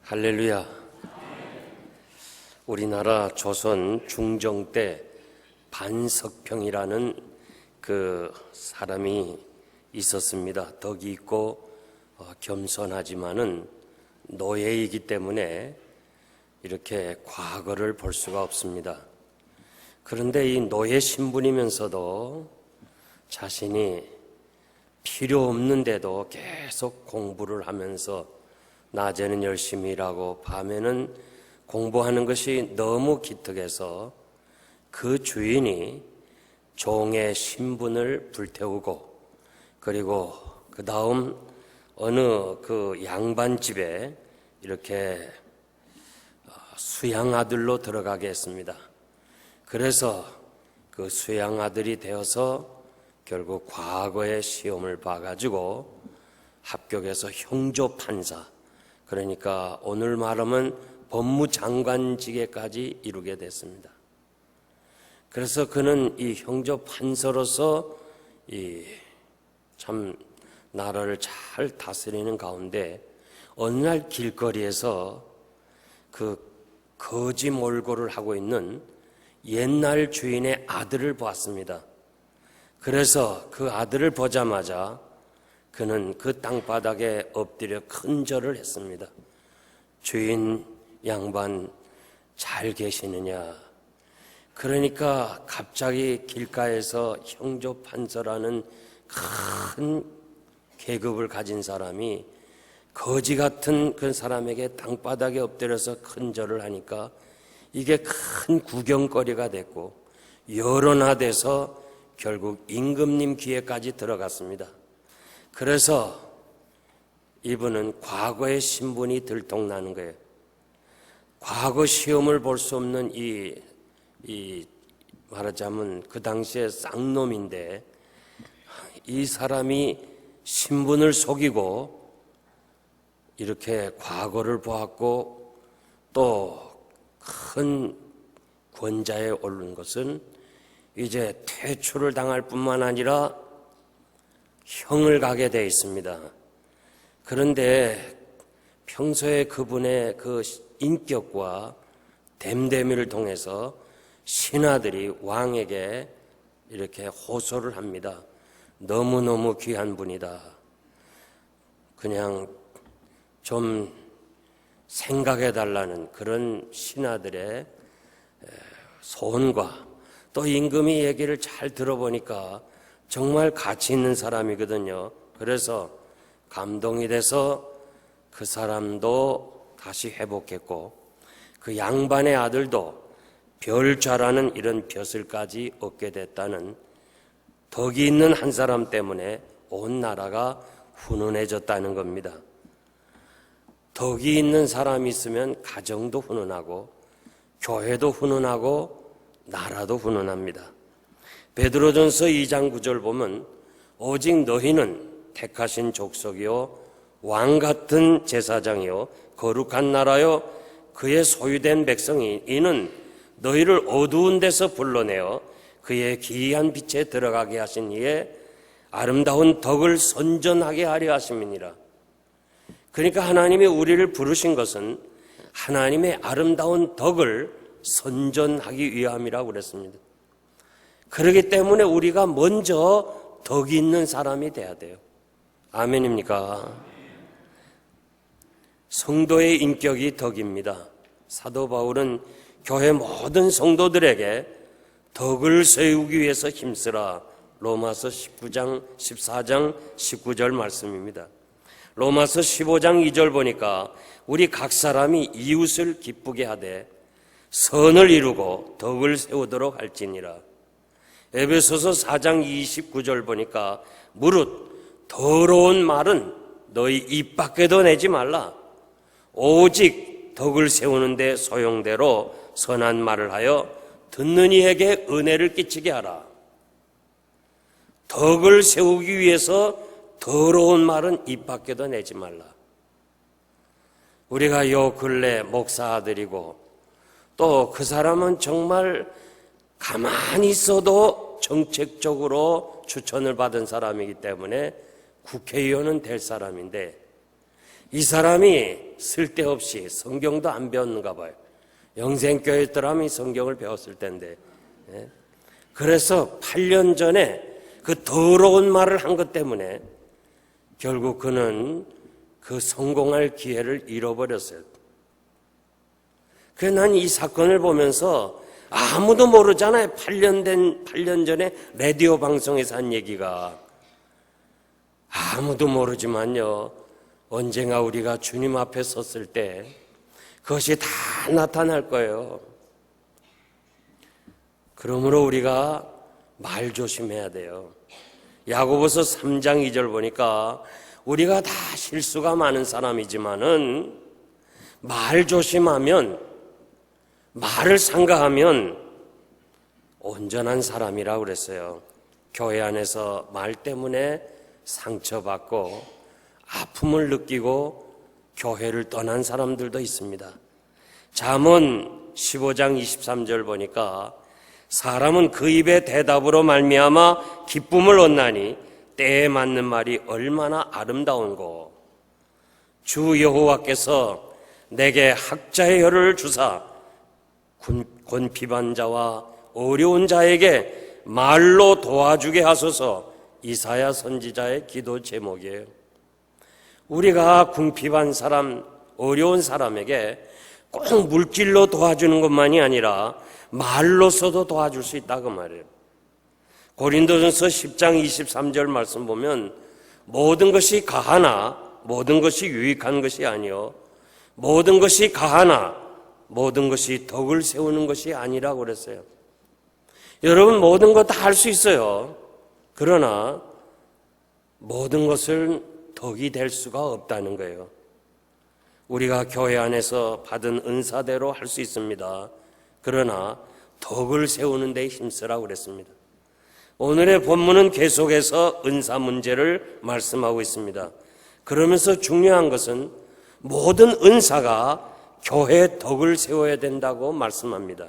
할렐루야. 우리나라 조선 중종 때 반석평이라는 그 사람이 있었습니다. 덕이 있고 겸손하지만은 노예이기 때문에 이렇게 과거를 볼 수가 없습니다. 그런데 이 노예 신분이면서도 자신이 필요 없는데도 계속 공부를 하면서 낮에는 열심히 일하고 밤에는 공부하는 것이 너무 기특해서 그 주인이 종의 신분을 불태우고, 그리고 그 다음 어느 그 양반 집에 이렇게 수양아들로 들어가게 했습니다. 그래서 그 수양아들이 되어서 결국 과거의 시험을 봐가지고 합격해서 형조판사, 그러니까 오늘 말하면 법무장관직에까지 이루게 됐습니다. 그래서 그는 이 형조판사로서 참 나라를 잘 다스리는 가운데 어느 날 길거리에서 그 거지 몰골을 하고 있는 옛날 주인의 아들을 보았습니다. 그래서 그 아들을 보자마자 그는 그 땅바닥에 엎드려 큰 절을 했습니다. 주인 양반 잘 계시느냐? 그러니까 갑자기 길가에서 형조판서라는 큰 계급을 가진 사람이 거지 같은 그 사람에게 땅바닥에 엎드려서 큰 절을 하니까 이게 큰 구경거리가 됐고 여론화돼서 결국 임금님 귀에까지 들어갔습니다. 그래서 이분은 과거의 신분이 들통나는 거예요. 과거 시험을 볼 수 없는 말하자면 그 당시에 쌍놈인데 이 사람이 신분을 속이고 이렇게 과거를 보았고 또 큰 권자에 오른 것은 이제 퇴출을 당할 뿐만 아니라 형을 가게 되어 있습니다. 그런데 평소에 그분의 그 인격과 됨됨이를 통해서 신하들이 왕에게 이렇게 호소를 합니다. 너무너무 귀한 분이다. 그냥 좀 생각해달라는 그런 신하들의 소원과 또 임금이 얘기를 잘 들어보니까 정말 가치 있는 사람이거든요. 그래서 감동이 돼서 그 사람도 다시 회복했고 그 양반의 아들도 별좌라는 이런 벼슬까지 얻게 됐다는 덕이 있는 한 사람 때문에 온 나라가 훈훈해졌다는 겁니다. 덕이 있는 사람이 있으면 가정도 훈훈하고 교회도 훈훈하고 나라도 훈훈합니다. 베드로전서 2장 9절 보면 오직 너희는 택하신 족속이요 왕 같은 제사장이요 거룩한 나라요 그의 소유된 백성이 이는 너희를 어두운 데서 불러내어 그의 기이한 빛에 들어가게 하신 이에 아름다운 덕을 선전하게 하려 하심이니라. 그러니까 하나님이 우리를 부르신 것은 하나님의 아름다운 덕을 선전하기 위함이라고 그랬습니다. 그렇기 때문에 우리가 먼저 덕이 있는 사람이 돼야 돼요. 아멘입니까? 성도의 인격이 덕입니다. 사도 바울은 교회 모든 성도들에게 덕을 세우기 위해서 힘쓰라. 로마서 19장, 14장, 19절 말씀입니다. 로마서 15장 2절 보니까 우리 각 사람이 이웃을 기쁘게 하되 선을 이루고 덕을 세우도록 할지니라. 에베소서 4장 29절 보니까 무릇 더러운 말은 너희 입 밖에도 내지 말라. 오직 덕을 세우는 데 소용대로 선한 말을 하여 듣는 이에게 은혜를 끼치게 하라. 덕을 세우기 위해서 더러운 말은 입 밖에도 내지 말라. 우리가 요 근래 목사 아들이고 또 그 사람은 정말 가만히 있어도 정책적으로 추천을 받은 사람이기 때문에 국회의원은 될 사람인데 이 사람이 쓸데없이 성경도 안 배웠는가 봐요. 영생교회였더라면 성경을 배웠을 텐데. 그래서 8년 전에 그 더러운 말을 한 것 때문에 결국 그는 그 성공할 기회를 잃어버렸어요. 그래서 난 이 사건을 보면서 아무도 모르잖아요. 8년 전에 라디오 방송에서 한 얘기가. 아무도 모르지만요, 언젠가 우리가 주님 앞에 섰을 때 그것이 다 나타날 거예요. 그러므로 우리가 말 조심해야 돼요. 야고보서 3장 2절 보니까 우리가 다 실수가 많은 사람이지만은 말 조심하면, 말을 삼가하면 온전한 사람이라고 그랬어요. 교회 안에서 말 때문에 상처받고 아픔을 느끼고 교회를 떠난 사람들도 있습니다. 잠언 15장 23절 보니까 사람은 그 입의 대답으로 말미암아 기쁨을 얻나니 때에 맞는 말이 얼마나 아름다운고. 주 여호와께서 내게 학자의 혀를 주사 곤비반자와 어려운 자에게 말로 도와주게 하소서. 이사야 선지자의 기도 제목이에요. 우리가 궁핍한 사람, 어려운 사람에게 꼭 물질로 도와주는 것만이 아니라 말로서도 도와줄 수 있다고 말해요. 고린도전서 10장 23절 말씀 보면 모든 것이 가하나 모든 것이 유익한 것이 아니요 모든 것이 가하나 모든 것이 덕을 세우는 것이 아니라고 그랬어요. 여러분, 모든 것 다 할 수 있어요. 그러나 모든 것을 덕이 될 수가 없다는 거예요. 우리가 교회 안에서 받은 은사대로 할 수 있습니다. 그러나 덕을 세우는 데 힘쓰라고 그랬습니다. 오늘의 본문은 계속해서 은사 문제를 말씀하고 있습니다. 그러면서 중요한 것은 모든 은사가 교회의 덕을 세워야 된다고 말씀합니다.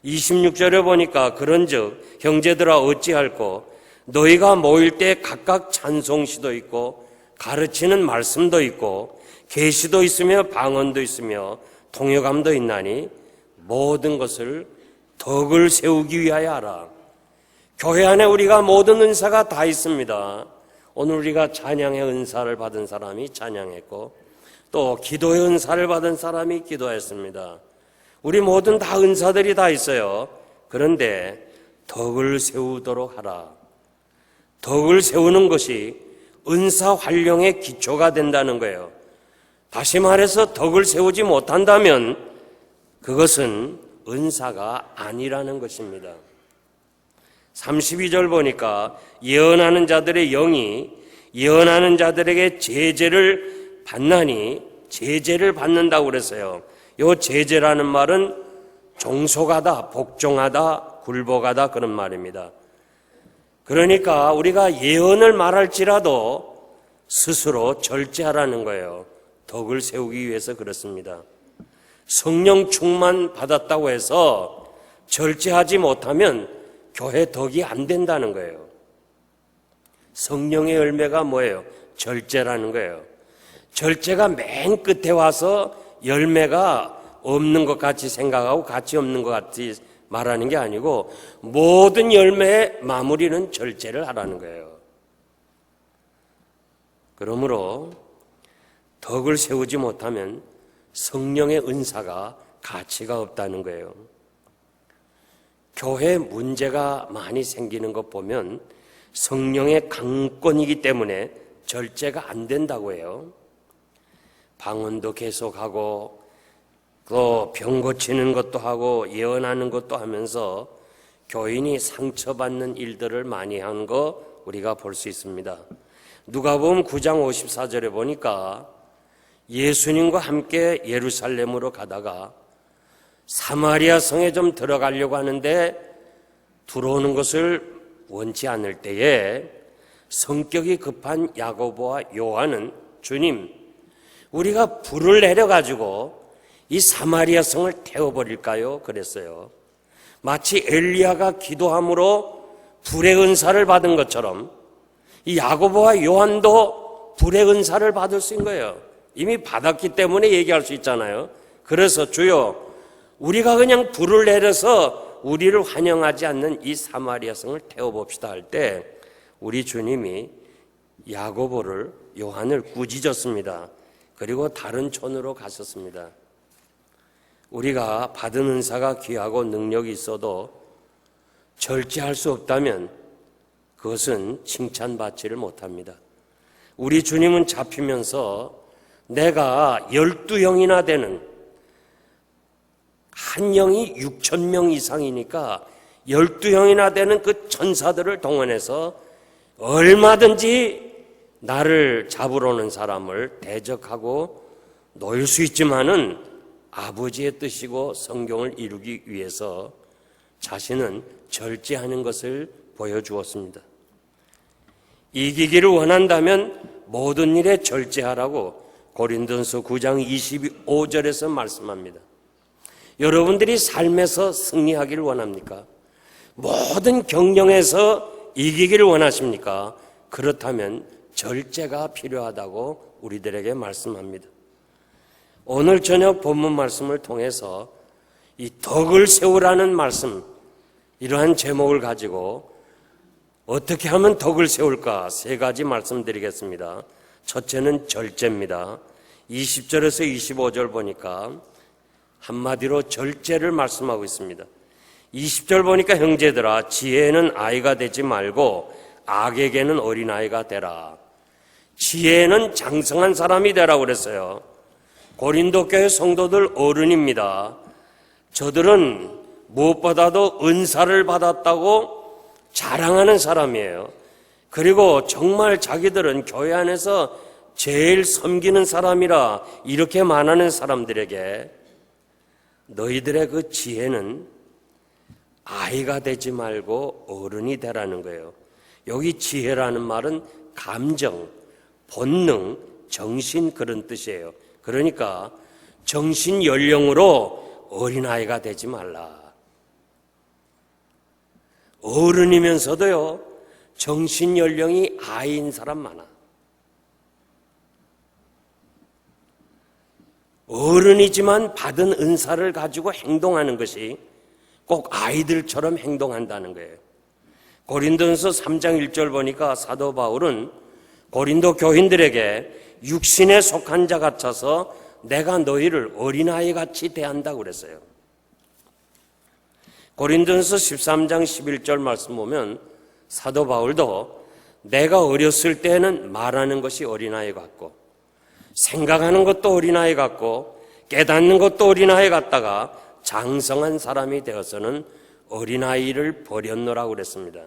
26절에 보니까 그런즉 형제들아 어찌할꼬 너희가 모일 때 각각 찬송시도 있고 가르치는 말씀도 있고 계시도 있으며 방언도 있으며 통역감도 있나니 모든 것을 덕을 세우기 위하여 하라. 교회 안에 우리가 모든 은사가 다 있습니다. 오늘 우리가 찬양의 은사를 받은 사람이 찬양했고 또 기도의 은사를 받은 사람이 기도했습니다. 우리 모든 다 은사들이 다 있어요. 그런데 덕을 세우도록 하라. 덕을 세우는 것이 은사 활용의 기초가 된다는 거예요. 다시 말해서 덕을 세우지 못한다면 그것은 은사가 아니라는 것입니다. 32절 보니까 예언하는 자들의 영이 예언하는 자들에게 제재를 받나니 제재를 받는다고 그랬어요. 이 제재라는 말은 종속하다, 복종하다, 굴복하다 그런 말입니다. 그러니까 우리가 예언을 말할지라도 스스로 절제하라는 거예요. 덕을 세우기 위해서 그렇습니다. 성령 충만 받았다고 해서 절제하지 못하면 교회 덕이 안 된다는 거예요. 성령의 열매가 뭐예요? 절제라는 거예요. 절제가 맨 끝에 와서 열매가 없는 것 같이 생각하고 가치 없는 것 같이 말하는 게 아니고 모든 열매의 마무리는 절제를 하라는 거예요. 그러므로 덕을 세우지 못하면 성령의 은사가 가치가 없다는 거예요. 교회에 문제가 많이 생기는 것 보면 성령의 강권이기 때문에 절제가 안 된다고 해요. 방언도 계속하고 또 병 고치는 것도 하고 예언하는 것도 하면서 교인이 상처받는 일들을 많이 한 거 우리가 볼 수 있습니다. 누가복음 9장 54절에 보니까 예수님과 함께 예루살렘으로 가다가 사마리아 성에 좀 들어가려고 하는데 들어오는 것을 원치 않을 때에 성격이 급한 야고보와 요한은 주님, 우리가 불을 내려가지고 이 사마리아 성을 태워버릴까요? 그랬어요. 마치 엘리야가 기도함으로 불의 은사를 받은 것처럼 이 야고보와 요한도 불의 은사를 받을 수 있는 거예요. 이미 받았기 때문에 얘기할 수 있잖아요. 그래서 주여, 우리가 그냥 불을 내려서 우리를 환영하지 않는 이 사마리아 성을 태워봅시다 할 때 우리 주님이 야고보를, 요한을 꾸짖었습니다. 그리고 다른 촌으로 가셨습니다. 우리가 받은 은사가 귀하고 능력이 있어도 절제할 수 없다면 그것은 칭찬받지를 못합니다. 우리 주님은 잡히면서 내가 12영이나 되는, 한 영이 6,000명 이상이니까 12영이나 되는 그 천사들을 동원해서 얼마든지 나를 잡으러 오는 사람을 대적하고 놓을 수 있지만은 아버지의 뜻이고 성경을 이루기 위해서 자신은 절제하는 것을 보여주었습니다. 이기기를 원한다면 모든 일에 절제하라고 고린도전서 9장 25절에서 말씀합니다. 여러분들이 삶에서 승리하기를 원합니까? 모든 경영에서 이기기를 원하십니까? 그렇다면 절제가 필요하다고 우리들에게 말씀합니다. 오늘 저녁 본문 말씀을 통해서 이 덕을 세우라는 말씀, 이러한 제목을 가지고 어떻게 하면 덕을 세울까? 세 가지 말씀드리겠습니다. 첫째는 절제입니다. 20절에서 25절 보니까 한마디로 절제를 말씀하고 있습니다. 20절 보니까 형제들아, 지혜에는 아이가 되지 말고 악에게는 어린아이가 되라. 지혜에는 장성한 사람이 되라고 그랬어요. 고린도 교회 성도들 어른입니다. 저들은 무엇보다도 은사를 받았다고 자랑하는 사람이에요. 그리고 정말 자기들은 교회 안에서 제일 섬기는 사람이라 이렇게 말하는 사람들에게 너희들의 그 지혜는 아이가 되지 말고 어른이 되라는 거예요. 여기 지혜라는 말은 감정, 본능, 정신, 그런 뜻이에요. 그러니까 정신 연령으로 어린아이가 되지 말라. 어른이면서도요, 정신 연령이 아이인 사람 많아. 어른이지만 받은 은사를 가지고 행동하는 것이 꼭 아이들처럼 행동한다는 거예요. 고린도전서 3장 1절 보니까 사도 바울은 고린도 교인들에게 육신에 속한 자 같아서 내가 너희를 어린아이같이 대한다고 그랬어요. 고린도전서 13장 11절 말씀 보면 사도 바울도 내가 어렸을 때는 말하는 것이 어린아이 같고 생각하는 것도 어린아이 같고 깨닫는 것도 어린아이 같다가 장성한 사람이 되어서는 어린아이를 버렸노라고 그랬습니다.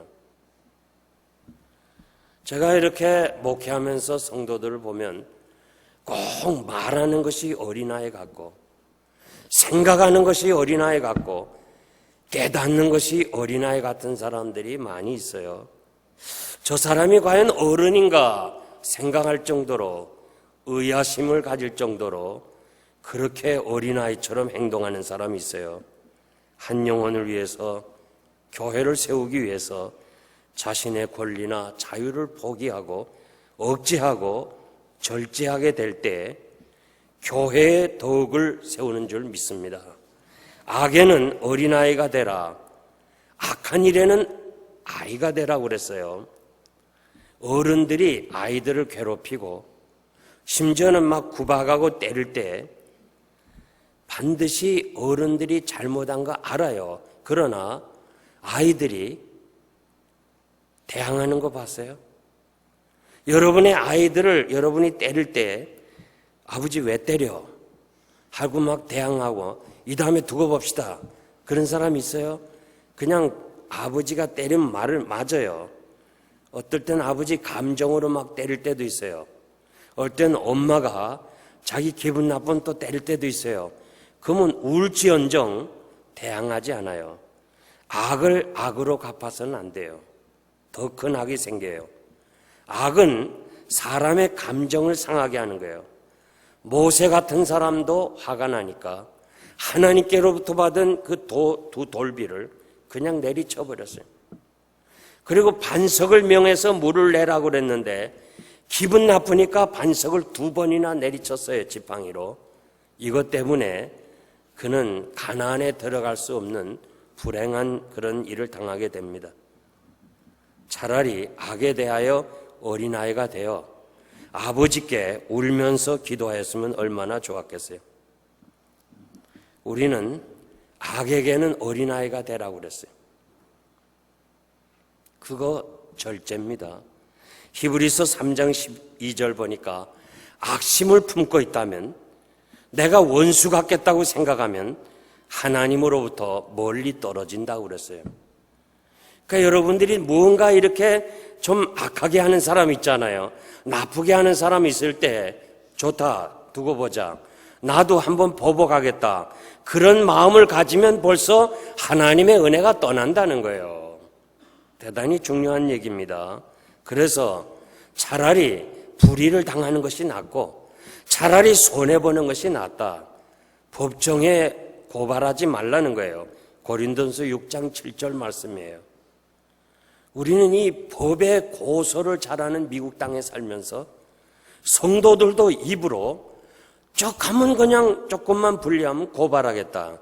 제가 이렇게 목회하면서 성도들을 보면 꼭 말하는 것이 어린아이 같고 생각하는 것이 어린아이 같고 깨닫는 것이 어린아이 같은 사람들이 많이 있어요. 저 사람이 과연 어른인가 생각할 정도로 의아심을 가질 정도로 그렇게 어린아이처럼 행동하는 사람이 있어요. 한 영혼을 위해서, 교회를 세우기 위해서 자신의 권리나 자유를 포기하고 억제하고 절제하게 될 때 교회의 덕을 세우는 줄 믿습니다. 악에는 어린아이가 되라. 악한 일에는 아이가 되라고 그랬어요. 어른들이 아이들을 괴롭히고 심지어는 막 구박하고 때릴 때 반드시 어른들이 잘못한 거 알아요. 그러나 아이들이 대항하는 거 봤어요? 여러분의 아이들을 여러분이 때릴 때 아버지 왜 때려? 하고 막 대항하고 이 다음에 두고 봅시다. 그런 사람 있어요? 그냥 아버지가 때리면 말을 맞아요. 어떨 땐 아버지 감정으로 막 때릴 때도 있어요. 어떨 땐 엄마가 자기 기분 나쁜 또 때릴 때도 있어요. 그러면 울지언정 대항하지 않아요. 악을 악으로 갚아서는 안 돼요. 더 큰 악이 생겨요. 악은 사람의 감정을 상하게 하는 거예요. 모세 같은 사람도 화가 나니까 하나님께로부터 받은 그 두 돌비를 그냥 내리쳐버렸어요. 그리고 반석을 명해서 물을 내라고 그랬는데 기분 나쁘니까 반석을 2번이나 내리쳤어요, 지팡이로. 이것 때문에 그는 가나안에 들어갈 수 없는 불행한 그런 일을 당하게 됩니다. 차라리 악에 대하여 어린아이가 되어 아버지께 울면서 기도하였으면 얼마나 좋았겠어요. 우리는 악에게는 어린아이가 되라고 그랬어요. 그거 절제입니다. 히브리서 3장 12절 보니까 악심을 품고 있다면, 내가 원수 같겠다고 생각하면 하나님으로부터 멀리 떨어진다고 그랬어요. 그러니까 여러분들이 무언가 이렇게 좀 악하게 하는 사람 있잖아요. 나쁘게 하는 사람이 있을 때 좋다, 두고 보자, 나도 한번 보복하겠다, 그런 마음을 가지면 벌써 하나님의 은혜가 떠난다는 거예요. 대단히 중요한 얘기입니다. 그래서 차라리 불의를 당하는 것이 낫고 차라리 손해보는 것이 낫다. 법정에 고발하지 말라는 거예요. 고린도전서 6장 7절 말씀이에요. 우리는 이 법의 고소를 잘하는 미국 땅에 살면서 성도들도 입으로 하면 그냥 조금만 불리하면 고발하겠다.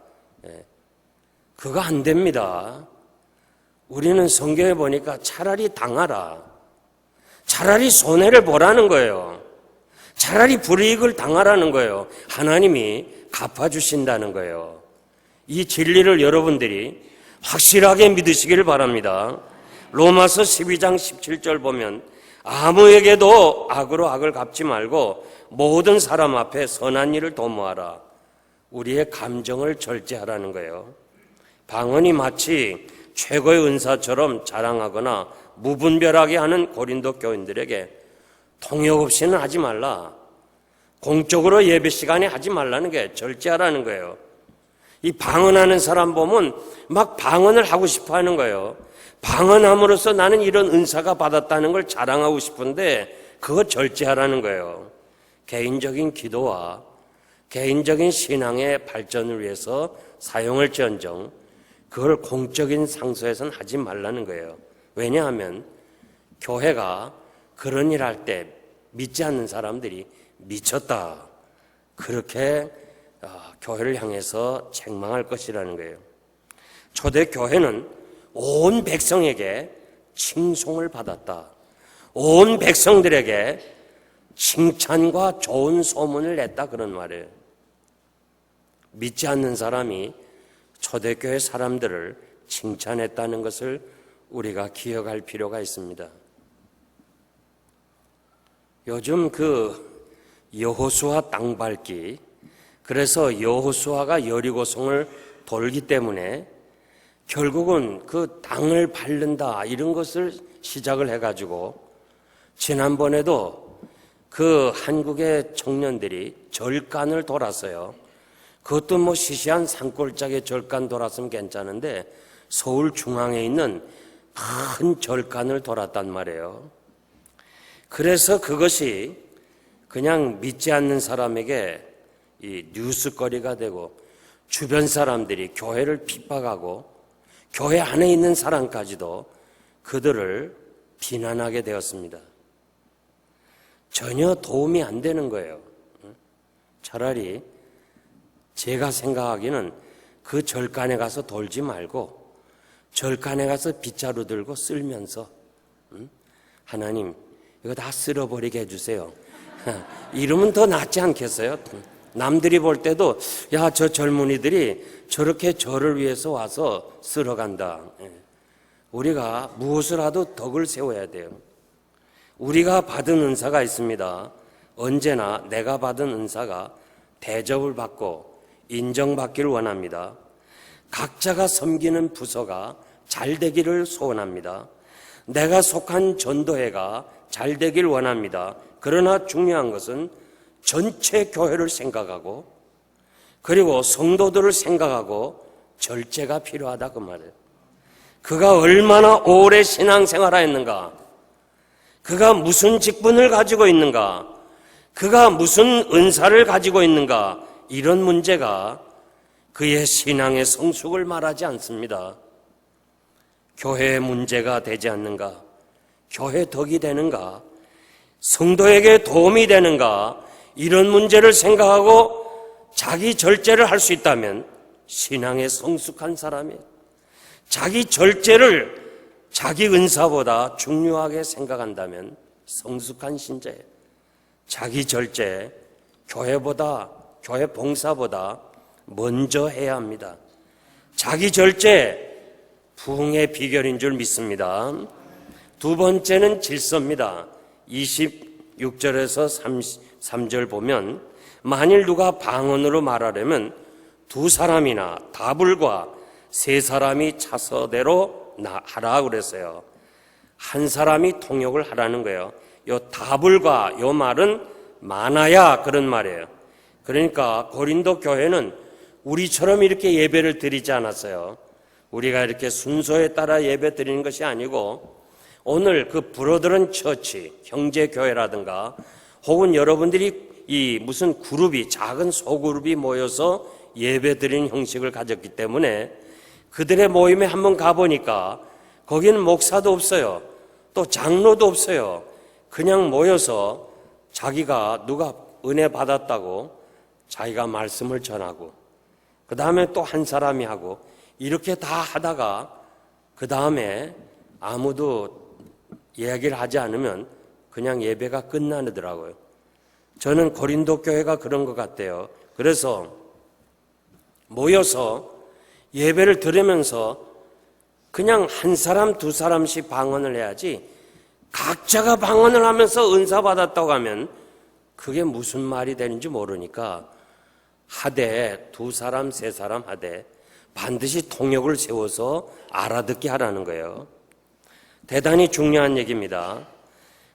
그거 안 됩니다. 우리는 성경에 보니까 차라리 당하라, 차라리 손해를 보라는 거예요. 차라리 불이익을 당하라는 거예요. 하나님이 갚아주신다는 거예요. 이 진리를 여러분들이 확실하게 믿으시기를 바랍니다. 로마서 12장 17절 보면 아무에게도 악으로 악을 갚지 말고 모든 사람 앞에 선한 일을 도모하라. 우리의 감정을 절제하라는 거예요. 방언이 마치 최고의 은사처럼 자랑하거나 무분별하게 하는 고린도 교인들에게 통역 없이는 하지 말라. 공적으로 예배 시간에 하지 말라는 게 절제하라는 거예요. 이 방언하는 사람 보면 막 방언을 하고 싶어 하는 거예요. 방언함으로써 나는 이런 은사가 받았다는 걸 자랑하고 싶은데 그거 절제하라는 거예요. 개인적인 기도와 개인적인 신앙의 발전을 위해서 사용할지언정 그걸 공적인 상소에서는 하지 말라는 거예요. 왜냐하면 교회가 그런 일 할 때 믿지 않는 사람들이 미쳤다, 그렇게 교회를 향해서 책망할 것이라는 거예요. 초대 교회는 온 백성에게 칭송을 받았다. 온 백성들에게 칭찬과 좋은 소문을 냈다, 그런 말이에요. 믿지 않는 사람이 초대교회 사람들을 칭찬했다는 것을 우리가 기억할 필요가 있습니다. 요즘 여호수아 땅 밟기, 그래서 여호수아가 여리고성을 돌기 때문에 결국은 그 땅을 밟는다, 이런 것을 시작을 해가지고 지난번에도 그 한국의 청년들이 절간을 돌았어요. 그것도 시시한 산골짜기에 절간 돌았으면 괜찮은데 서울 중앙에 있는 큰 절간을 돌았단 말이에요. 그래서 그것이 그냥 믿지 않는 사람에게 이 뉴스거리가 되고 주변 사람들이 교회를 핍박하고 교회 안에 있는 사람까지도 그들을 비난하게 되었습니다. 전혀 도움이 안 되는 거예요. 차라리 제가 생각하기는 그 절간에 가서 돌지 말고 절간에 가서 빗자루 들고 쓸면서 하나님 이거 다 쓸어버리게 해주세요. 이러면 더 낫지 않겠어요? 남들이 볼 때도 야, 저 젊은이들이 저렇게 저를 위해서 와서 쓸어간다. 우리가 무엇을 하도 덕을 세워야 돼요. 우리가 받은 은사가 있습니다. 언제나 내가 받은 은사가 대접을 받고 인정받기를 원합니다. 각자가 섬기는 부서가 잘 되기를 소원합니다. 내가 속한 전도회가 잘 되기를 원합니다. 그러나 중요한 것은 전체 교회를 생각하고 그리고 성도들을 생각하고 절제가 필요하다, 그 말이에요. 그가 얼마나 오래 신앙생활을 했는가, 그가 무슨 직분을 가지고 있는가, 그가 무슨 은사를 가지고 있는가, 이런 문제가 그의 신앙의 성숙을 말하지 않습니다. 교회의 문제가 되지 않는가, 교회 덕이 되는가, 성도에게 도움이 되는가, 이런 문제를 생각하고 자기 절제를 할 수 있다면 신앙에 성숙한 사람이에요. 자기 절제를 자기 은사보다 중요하게 생각한다면 성숙한 신자예요. 자기 절제, 교회 봉사보다 먼저 해야 합니다. 자기 절제, 부흥의 비결인 줄 믿습니다. 두 번째는 질서입니다. 26절에서 33절 보면, 만일 누가 방언으로 말하려면 두 사람이나 다불과 세 사람이 차서대로 하라 그랬어요. 한 사람이 통역을 하라는 거예요. 요 다불과 요 말은 많아야 그런 말이에요. 그러니까 고린도 교회는 우리처럼 이렇게 예배를 드리지 않았어요. 우리가 이렇게 순서에 따라 예배 드리는 것이 아니고, 오늘 그 브로더런 처치, 형제교회라든가 혹은 여러분들이 이 무슨 그룹이, 작은 소그룹이 모여서 예배 드리는 형식을 가졌기 때문에 그들의 모임에 한번 가보니까 거기는 목사도 없어요. 또 장로도 없어요. 그냥 모여서 자기가 누가 은혜 받았다고 자기가 말씀을 전하고, 그 다음에 또 한 사람이 하고, 이렇게 다 하다가 그 다음에 아무도 이야기를 하지 않으면 그냥 예배가 끝나더라고요. 저는 고린도 교회가 그런 것 같아요. 그래서 모여서 예배를 들으면서 그냥 한 사람 두 사람씩 방언을 해야지, 각자가 방언을 하면서 은사 받았다고 하면 그게 무슨 말이 되는지 모르니까 하되 두 사람 세 사람 하되 반드시 통역을 세워서 알아듣게 하라는 거예요. 대단히 중요한 얘기입니다.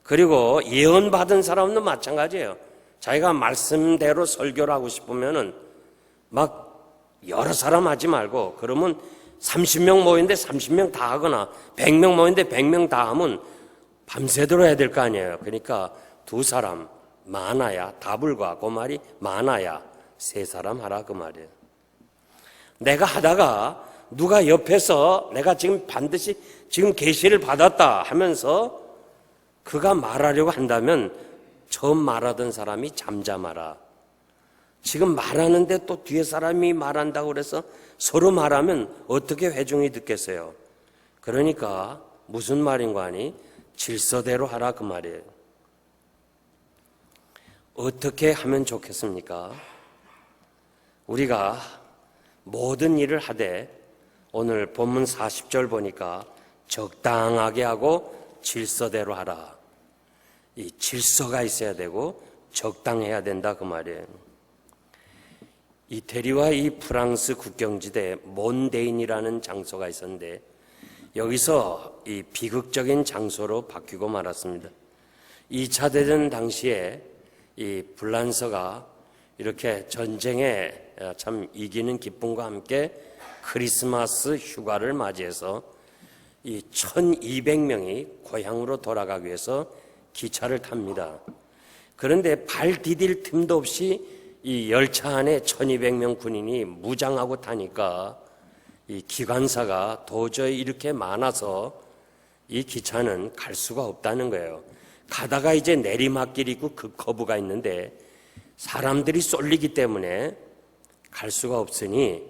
그리고 예언받은 사람도 마찬가지예요. 자기가 말씀대로 설교를 하고 싶으면은 막 여러 사람 하지 말고, 그러면 30명 모이는데 30명 다 하거나 100명 모이는데 100명 다 하면 밤새도록 해야 될 거 아니에요. 그러니까 두 사람, 많아야, 다불과 그 말이 많아야 세 사람 하라 그 말이에요. 내가 하다가 누가 옆에서 내가 지금 반드시 지금 계시를 받았다 하면서 그가 말하려고 한다면 처음 말하던 사람이 잠잠하라. 지금 말하는데 또 뒤에 사람이 말한다고 그래서 서로 말하면 어떻게 회중이 듣겠어요? 그러니까 무슨 말인가 하니 질서대로 하라 그 말이에요. 어떻게 하면 좋겠습니까? 우리가 모든 일을 하되 오늘 본문 40절 보니까 적당하게 하고 질서대로 하라. 이 질서가 있어야 되고 적당해야 된다 그 말이에요. 이태리와 이 프랑스 국경지대에 몬데인이라는 장소가 있었는데 여기서 이 비극적인 장소로 바뀌고 말았습니다. 2차 대전 당시에 이 불란서가 이렇게 전쟁에 참 이기는 기쁨과 함께 크리스마스 휴가를 맞이해서 이 1200명이 고향으로 돌아가기 위해서 기차를 탑니다. 그런데 발 디딜 틈도 없이 이 열차 안에 1200명 군인이 무장하고 타니까 이 기관사가 도저히 이렇게 많아서 이 기차는 갈 수가 없다는 거예요. 가다가 이제 내리막길이 있고 그 커브가 있는데 사람들이 쏠리기 때문에 갈 수가 없으니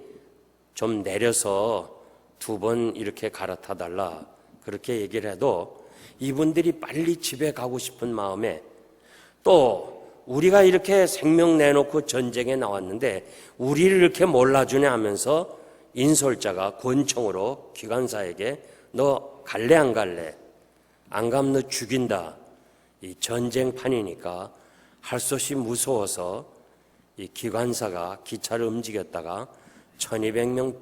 좀 내려서 2번 이렇게 갈아타 달라 그렇게 얘기를 해도 이분들이 빨리 집에 가고 싶은 마음에, 또 우리가 이렇게 생명 내놓고 전쟁에 나왔는데 우리를 이렇게 몰라주냐 하면서 인솔자가 권총으로 기관사에게 너 갈래 안 갈래? 안 가면 너 죽인다. 이 전쟁판이니까 할 수 없이 무서워서 이 기관사가 기차를 움직였다가 1200명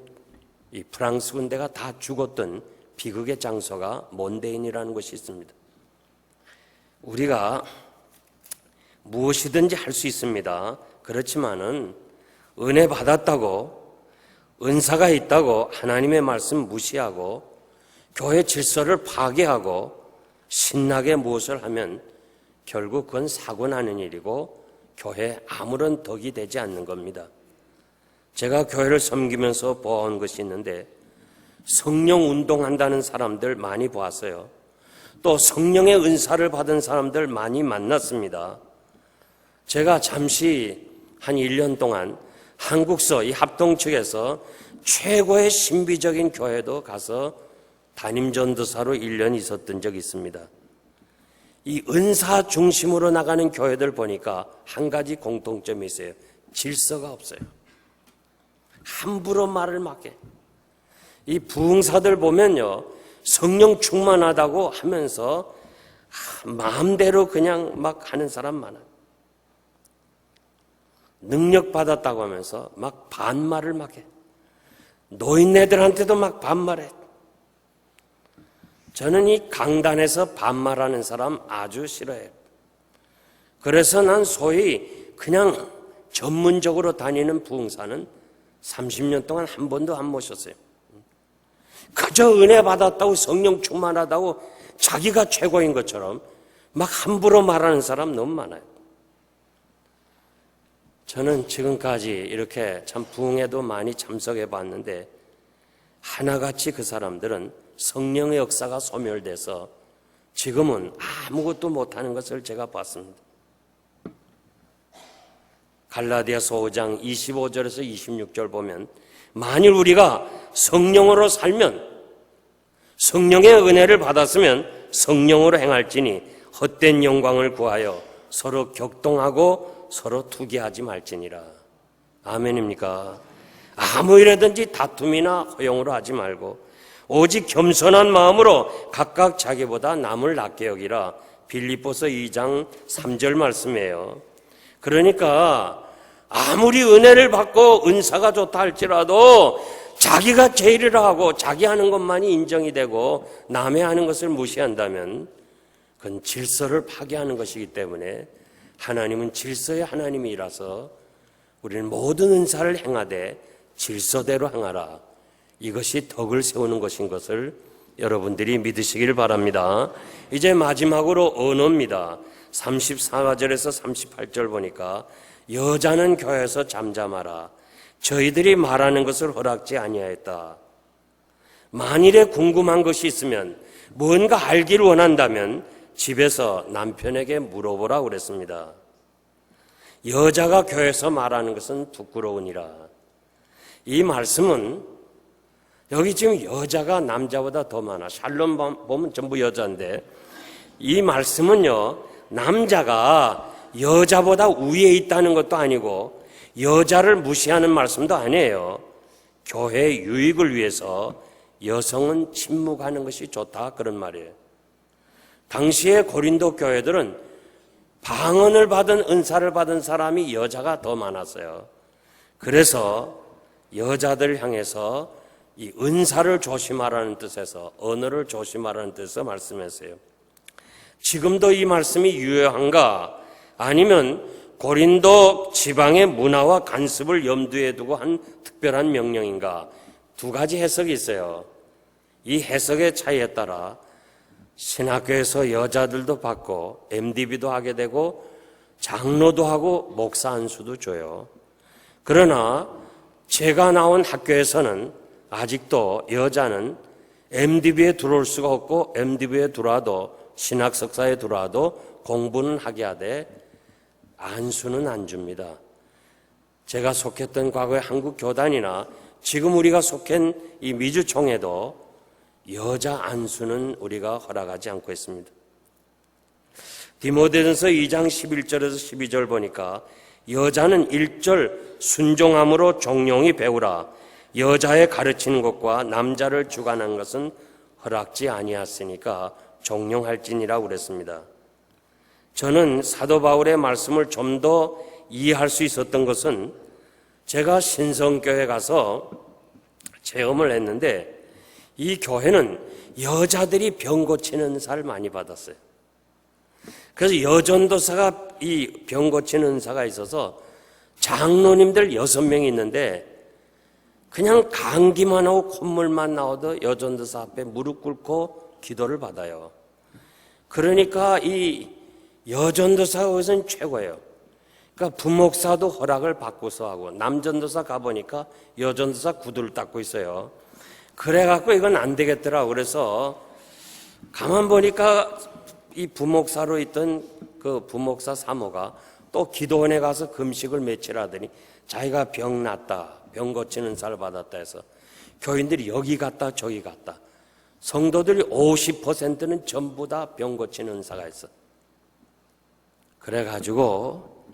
이 프랑스 군대가 다 죽었던 비극의 장소가 몬데인이라는 곳이 있습니다. 우리가 무엇이든지 할 수 있습니다. 그렇지만은 은혜 받았다고, 은사가 있다고 하나님의 말씀 무시하고 교회 질서를 파괴하고 신나게 무엇을 하면 결국 그건 사고 나는 일이고 교회에 아무런 덕이 되지 않는 겁니다. 제가 교회를 섬기면서 보아온 것이 있는데 성령 운동한다는 사람들 많이 보았어요. 또 성령의 은사를 받은 사람들 많이 만났습니다. 제가 잠시 한 1년 동안 한국서 이 합동 측에서 최고의 신비적인 교회도 가서 담임 전도사로 1년 있었던 적이 있습니다. 이 은사 중심으로 나가는 교회들 보니까 한 가지 공통점이 있어요. 질서가 없어요. 함부로 말을 막 해. 이 부흥사들 보면요, 성령 충만하다고 하면서 마음대로 그냥 막 하는 사람 많아요. 능력 받았다고 하면서 막 반말을 막 해. 노인네들한테도 막 반말해. 저는 이 강단에서 반말하는 사람 아주 싫어해요. 그래서 난 소위 그냥 전문적으로 다니는 부흥사는 30년 동안 한 번도 안 모셨어요. 그저 은혜 받았다고 성령 충만하다고 자기가 최고인 것처럼 막 함부로 말하는 사람 너무 많아요. 저는 지금까지 이렇게 참 부흥회도 많이 참석해 봤는데 하나같이 그 사람들은 성령의 역사가 소멸돼서 지금은 아무것도 못하는 것을 제가 봤습니다. 갈라디아서 5장 25절에서 26절 보면 만일 우리가 성령으로 살면 성령의 은혜를 받았으면 성령으로 행할지니 헛된 영광을 구하여 서로 격동하고 서로 투기하지 말지니라. 아멘입니까? 아무 일이든지 다툼이나 허용으로 하지 말고 오직 겸손한 마음으로 각각 자기보다 남을 낮게 여기라. 빌립보서 2장 3절 말씀이에요. 그러니까 아무리 은혜를 받고 은사가 좋다 할지라도 자기가 제일이라 하고 자기 하는 것만이 인정이 되고 남의 하는 것을 무시한다면 그건 질서를 파괴하는 것이기 때문에 하나님은 질서의 하나님이라서 우리는 모든 은사를 행하되 질서대로 행하라. 이것이 덕을 세우는 것인 것을 여러분들이 믿으시길 바랍니다. 이제 마지막으로 언어입니다. 34절에서 38절 보니까 여자는 교회에서 잠잠하라. 저희들이 말하는 것을 허락지 아니하였다. 만일에 궁금한 것이 있으면 뭔가 알기를 원한다면 집에서 남편에게 물어보라 그랬습니다. 여자가 교회에서 말하는 것은 부끄러우니라. 이 말씀은 여기 지금 여자가 남자보다 더 많아. 샬롬 보면 전부 여자인데 이 말씀은요, 남자가 여자보다 위에 있다는 것도 아니고 여자를 무시하는 말씀도 아니에요. 교회 유익을 위해서 여성은 침묵하는 것이 좋다, 그런 말이에요. 당시에 고린도 교회들은 방언을 받은 은사를 받은 사람이 여자가 더 많았어요. 그래서 여자들 향해서 이 은사를 조심하라는 뜻에서 언어를 조심하라는 뜻에서 말씀했어요. 지금도 이 말씀이 유효한가? 아니면 고린도 지방의 문화와 간습을 염두에 두고 한 특별한 명령인가? 두 가지 해석이 있어요. 이 해석의 차이에 따라 신학교에서 여자들도 받고 MDB도 하게 되고 장로도 하고 목사 안수도 줘요. 그러나 제가 나온 학교에서는 아직도 여자는 MDB에 들어올 수가 없고 MDB에 들어와도 신학 석사에 들어와도 공부는 하게 하되 안수는 안 줍니다. 제가 속했던 과거의 한국 교단이나 지금 우리가 속한 이 미주총회도 여자 안수는 우리가 허락하지 않고 있습니다. 디모데전서 2장 11절에서 12절 보니까 여자는 1절 순종함으로 종용히 배우라. 여자의 가르치는 것과 남자를 주관한 것은 허락지 아니하였으니까 종용할지니라고 그랬습니다. 저는 사도 바울의 말씀을 좀 더 이해할 수 있었던 것은 제가 신성교회 가서 체험을 했는데 이 교회는 여자들이 병 고치는 은사를 많이 받았어요. 그래서 여전도사가 이 병 고치는 은사가 있어서 장로님들 6명이 있는데 그냥 감기만 하고 콧물만 나와도 여전도사 앞에 무릎 꿇고 기도를 받아요. 그러니까 이 여전도사가 거기서는 최고예요. 그러니까 부목사도 허락을 받고서 하고 남전도사 가보니까 여전도사 구두를 닦고 있어요. 그래갖고 이건 안 되겠더라고. 그래서 가만 보니까 이 부목사로 있던 그 부목사 사모가 또 기도원에 가서 금식을 며칠 하더니 자기가 병 났다, 병 고치는 살 받았다 해서 교인들이 여기 갔다 저기 갔다. 성도들이 50%는 전부 다 병 고치는 은사가 있어. 그래가지고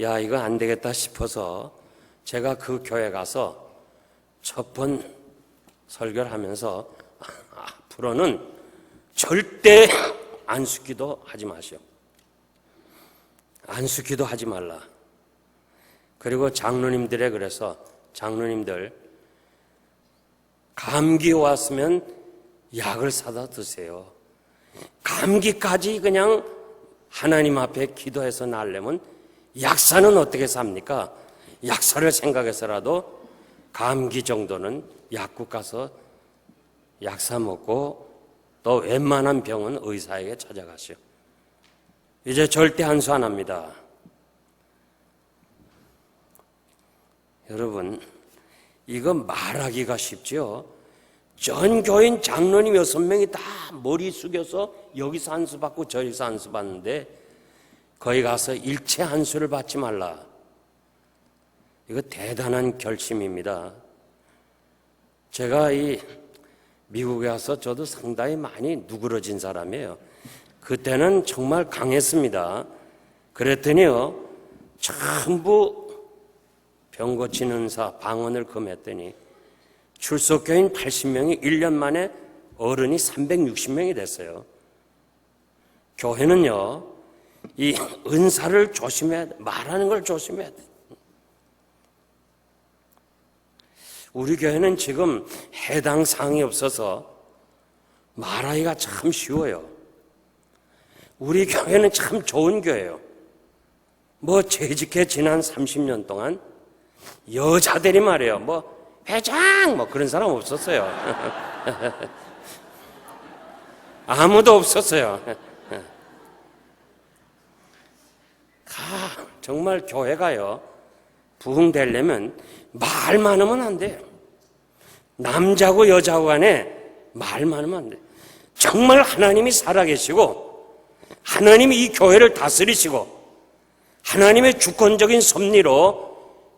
야, 이거 안 되겠다 싶어서 제가 그 교회 가서 첫 번 설교를 하면서 앞으로는 절대 안수기도 하지 마시오. 안수기도 하지 말라. 그리고 장로님들에 그래서 장로님들 감기 왔으면 약을 사다 드세요. 감기까지 그냥 하나님 앞에 기도해서 나으려면 약사는 어떻게 삽니까? 약사를 생각해서라도 감기 정도는 약국 가서 약사 먹고 또 웬만한 병은 의사에게 찾아가시오. 이제 절대 안수 안 합니다. 여러분, 이거 말하기가 쉽죠? 전 교인 장로님 6명이 다 머리 숙여서 여기서 안수 받고 저기서 안수 받는데 거기 가서 일체 안수를 받지 말라. 이거 대단한 결심입니다. 제가 이 미국에 와서 저도 상당히 많이 누그러진 사람이에요. 그때는 정말 강했습니다. 그랬더니요, 전부 병 고치는 은사, 방언을 금했더니 출석교인 80명이 1년 만에 어른이 360명이 됐어요. 교회는요, 이 은사를 조심해야 돼. 말하는 걸 조심해야 돼. 우리 교회는 지금 해당 사항이 없어서 말하기가 참 쉬워요. 우리 교회는 참 좋은 교회예요. 뭐 재직해 지난 30년 동안 여자들이 말이에요. 뭐 회장 뭐 그런 사람 없었어요. 아무도 없었어요. 정말 교회가요, 부흥되려면 말 많으면 안 돼요. 남자고 여자고 간에 말 많으면 안 돼요. 정말 하나님이 살아계시고 하나님이 이 교회를 다스리시고 하나님의 주권적인 섭리로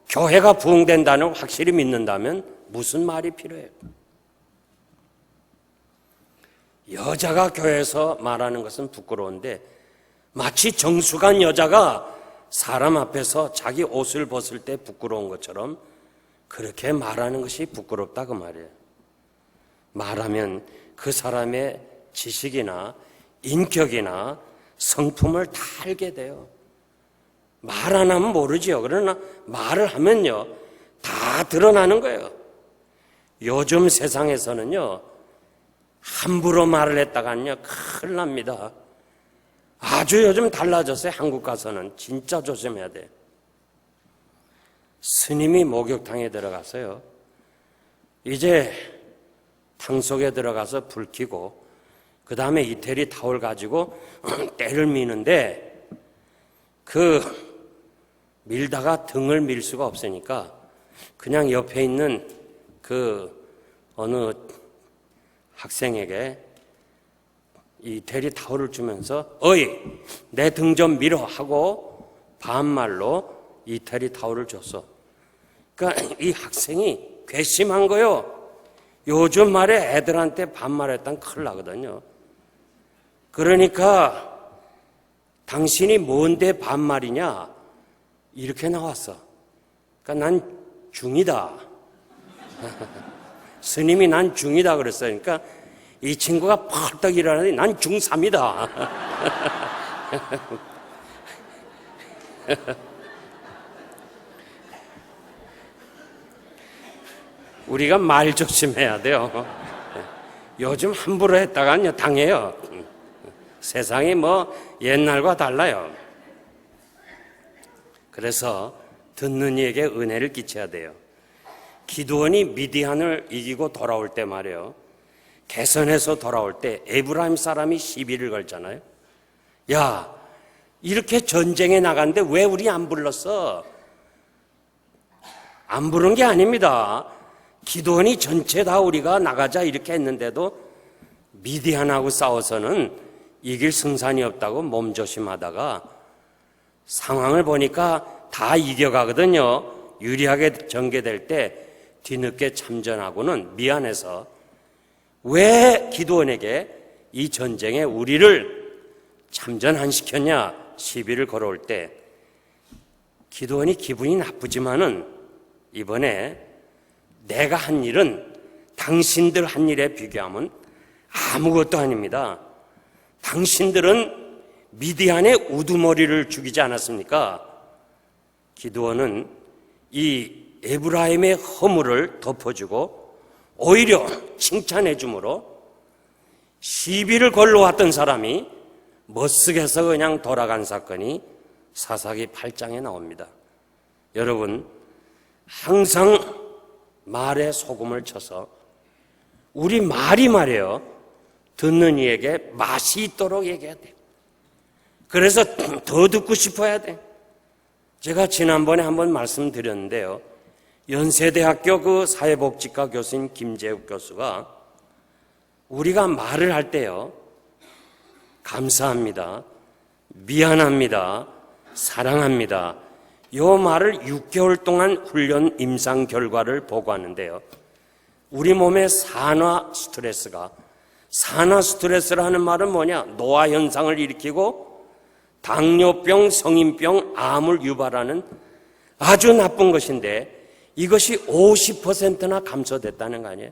교회가 부흥된다는 걸 확실히 믿는다면 무슨 말이 필요해요? 여자가 교회에서 말하는 것은 부끄러운데 마치 정숙한 여자가 사람 앞에서 자기 옷을 벗을 때 부끄러운 것처럼 그렇게 말하는 것이 부끄럽다 그 말이에요. 말하면 그 사람의 지식이나 인격이나 성품을 다 알게 돼요. 말 안 하면 모르지요. 그러나 말을 하면요, 다 드러나는 거예요. 요즘 세상에서는요, 함부로 말을 했다가는요, 큰일 납니다. 아주 요즘 달라졌어요. 한국 가서는 진짜 조심해야 돼요. 스님이 목욕탕에 들어가서요, 이제 탕 속에 들어가서 불 켜고 그 다음에 이태리 타올 가지고 때를 미는데 그 밀다가 등을 밀 수가 없으니까 그냥 옆에 있는 그 어느 학생에게 이태리 타올을 주면서 어이 내 등 좀 밀어 하고 반말로 이태리 타올을 줬어. 그러니까 이 학생이 괘씸한 거요. 요즘 말에 애들한테 반말했다면 큰일 나거든요. 그러니까 당신이 뭔데 반말이냐 이렇게 나왔어. 그러니까 난 중이다. 스님이 난 중이다 그랬어요. 그러니까 이 친구가 펄떡 일어나더니 난 중3이다. 우리가 말 조심해야 돼요. 요즘 함부로 했다가는 당해요. 세상이 뭐 옛날과 달라요. 그래서 듣는 이에게 은혜를 끼쳐야 돼요. 기드온이 미디안을 이기고 돌아올 때 말이에요. 개선해서 돌아올 때 에브라임 사람이 시비를 걸잖아요. 야, 이렇게 전쟁에 나갔는데 왜 우리 안 불렀어? 안 부른 게 아닙니다. 기드온이 전체 다 우리가 나가자 이렇게 했는데도 미디안하고 싸워서는 이길 승산이 없다고 몸조심하다가 상황을 보니까 다 이겨가거든요. 유리하게 전개될 때 뒤늦게 참전하고는 미안해서 왜 기드온에게 이 전쟁에 우리를 참전 안 시켰냐 시비를 걸어올 때 기드온이 기분이 나쁘지만은 이번에 내가 한 일은 당신들 한 일에 비교하면 아무것도 아닙니다. 당신들은 미디안의 우두머리를 죽이지 않았습니까? 기드온은 이 에브라임의 허물을 덮어주고 오히려 칭찬해 주므로 시비를 걸러왔던 사람이 멋쓰게서 그냥 돌아간 사건이 사사기 8장에 나옵니다. 여러분, 항상 말에 소금을 쳐서 우리 말이 말이에요. 듣는 이에게 맛이 있도록 얘기해야 돼요. 그래서 더 듣고 싶어야 돼. 제가 지난번에 한번 말씀드렸는데요. 연세대학교 그 사회복지과 교수인 김재욱 교수가 우리가 말을 할 때요. 감사합니다. 미안합니다. 사랑합니다. 이 말을 6개월 동안 훈련 임상 결과를 보고하는데요. 우리 몸의 산화 스트레스라는 말은 뭐냐? 노화 현상을 일으키고 당뇨병, 성인병, 암을 유발하는 아주 나쁜 것인데 이것이 50%나 감소됐다는 거 아니에요?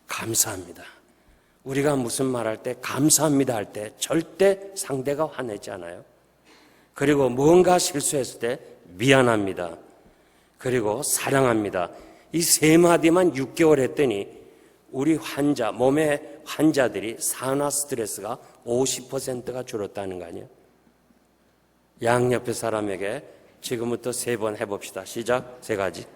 감사합니다. 우리가 무슨 말할 때 감사합니다 할 때 절대 상대가 화내지 않아요. 그리고 뭔가 실수했을 때 미안합니다. 그리고 사랑합니다. 이 세 마디만 6개월 했더니 우리 환자, 몸의 환자들이 산화 스트레스가 50%가 줄었다는 거 아니에요? 양옆의 사람에게 지금부터 3번 해봅시다. 시작. 3가지.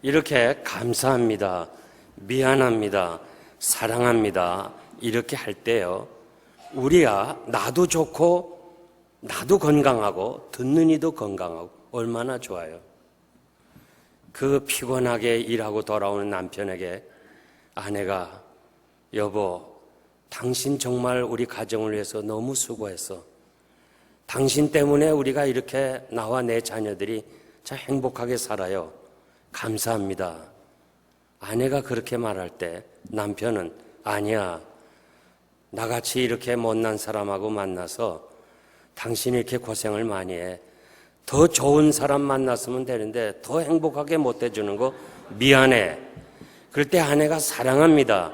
이렇게 감사합니다. 미안합니다. 사랑합니다. 이렇게 할 때요. 우리가 나도 좋고 나도 건강하고 듣는 이도 건강하고 얼마나 좋아요. 그 피곤하게 일하고 돌아오는 남편에게 아내가 여보, 당신 정말 우리 가정을 위해서 너무 수고했어. 당신 때문에 우리가 이렇게 나와 내 자녀들이 참 행복하게 살아요. 감사합니다. 아내가 그렇게 말할 때 남편은 아니야. 나같이 이렇게 못난 사람하고 만나서 당신이 이렇게 고생을 많이 해. 더 좋은 사람 만났으면 되는데 더 행복하게 못 해주는 거 미안해. 그럴 때 아내가 사랑합니다.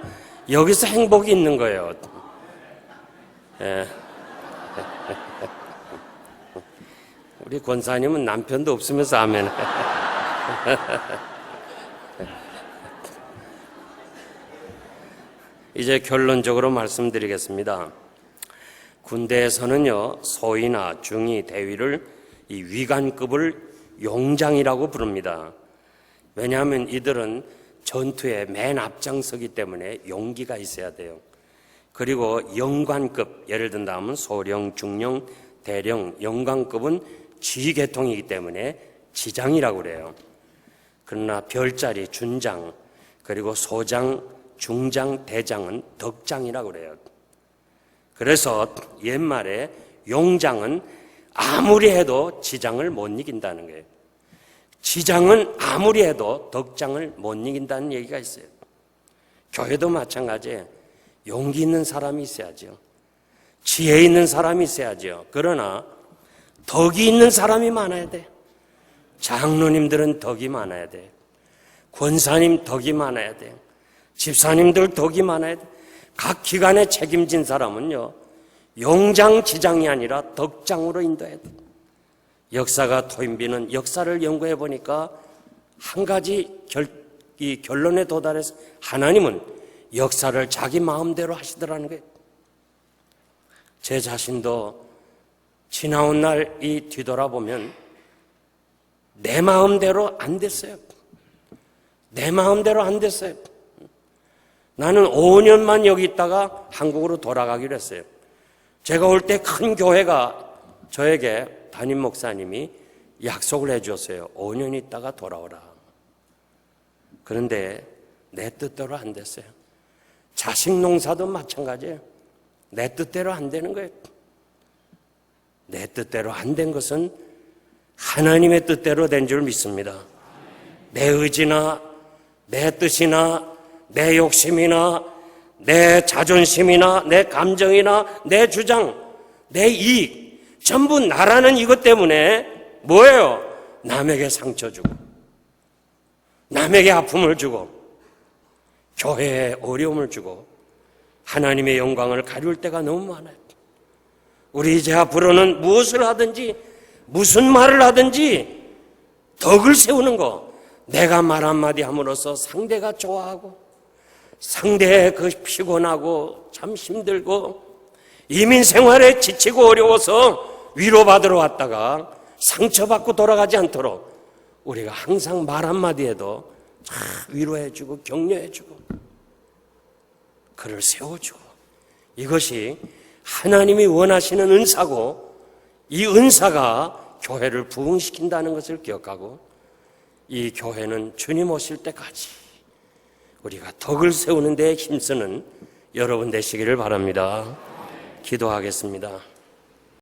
여기서 행복이 있는 거예요. 예. 우리 권사님은 남편도 없으면서 아멘. 이제 결론적으로 말씀드리겠습니다. 군대에서는요, 소위나 중위, 대위를 이 위관급을 용장이라고 부릅니다. 왜냐하면 이들은 전투에 맨 앞장서기 때문에 용기가 있어야 돼요. 그리고 영관급, 예를 든다면 소령, 중령, 대령, 영관급은 지휘계통이기 때문에 지장이라고 그래요. 그러나 별자리, 준장, 그리고 소장, 중장, 대장은 덕장이라고 그래요. 그래서 옛말에 용장은 아무리 해도 지장을 못 이긴다는 거예요. 지장은 아무리 해도 덕장을 못 이긴다는 얘기가 있어요. 교회도 마찬가지예요. 용기 있는 사람이 있어야죠. 지혜 있는 사람이 있어야죠. 그러나 덕이 있는 사람이 많아야 돼요. 장로님들은 덕이 많아야 돼요. 권사님 덕이 많아야 돼요. 집사님들 덕이 많아야 돼요. 각 기관에 책임진 사람은요, 용장, 지장이 아니라 덕장으로 인도해야 돼요. 역사가 토인비는 역사를 연구해 보니까 한 가지 결론에 도달해서 하나님은 역사를 자기 마음대로 하시더라는 거예요. 제 자신도 지나온 날 이 뒤돌아보면 내 마음대로 안 됐어요. 내 마음대로 안 됐어요. 나는 5년만 여기 있다가 한국으로 돌아가기로 했어요. 제가 올 때 큰 교회가 저에게 담임 목사님이 약속을 해주었어요. 5년 있다가 돌아오라. 그런데 내 뜻대로 안 됐어요. 자식 농사도 마찬가지예요. 내 뜻대로 안 되는 거예요. 내 뜻대로 안 된 것은 하나님의 뜻대로 된 줄 믿습니다. 내 의지나 내 뜻이나 내 욕심이나 내 자존심이나 내 감정이나 내 주장, 내 이익, 전부 나라는 이것 때문에 뭐예요? 남에게 상처 주고 남에게 아픔을 주고 교회에 어려움을 주고 하나님의 영광을 가리울 때가 너무 많아요. 우리 이제 앞으로는 무엇을 하든지 무슨 말을 하든지 덕을 세우는 거, 내가 말 한마디 함으로써 상대가 좋아하고 상대의 그 피곤하고 참 힘들고 이민 생활에 지치고 어려워서 위로받으러 왔다가 상처받고 돌아가지 않도록 우리가 항상 말 한마디에도 위로해주고 격려해주고 그를 세워주고, 이것이 하나님이 원하시는 은사고 이 은사가 교회를 부흥시킨다는 것을 기억하고 이 교회는 주님 오실 때까지 우리가 덕을 세우는 데 힘쓰는 여러분 되시기를 바랍니다. 기도하겠습니다.